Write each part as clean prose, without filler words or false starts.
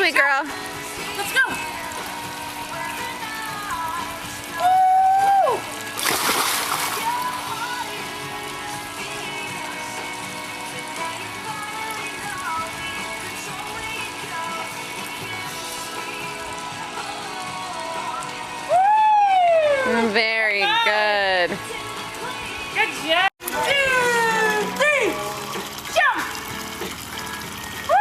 sweet girl. Let's go. Very good. Good job. 2, 3, jump. Woo!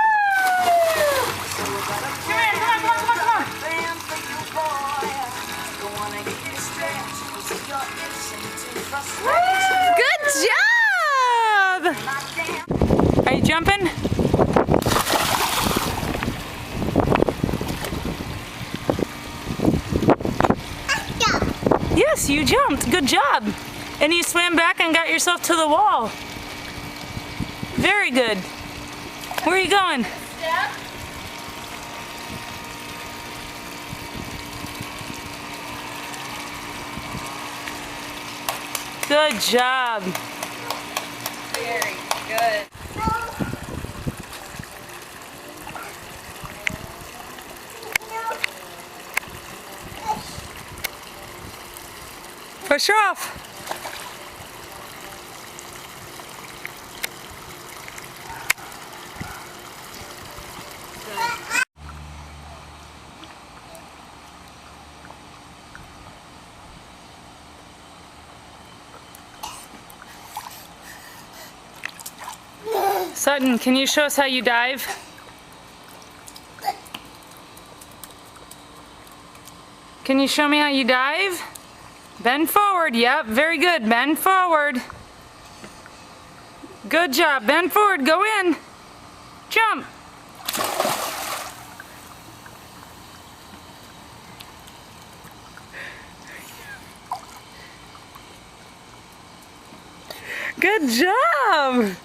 Come on, come on, come on, come on, come on. Good job! Are you jumping? Yes, you jumped. Good job. And you swam back and got yourself to the wall. Very good. Where are you going? Good job. Very good. Push her off. Sutton, can you show us how you dive? Can you show me how you dive? Bend forward. Yep, very good. Bend forward. Good job. Bend forward. Go in. Jump. Good job.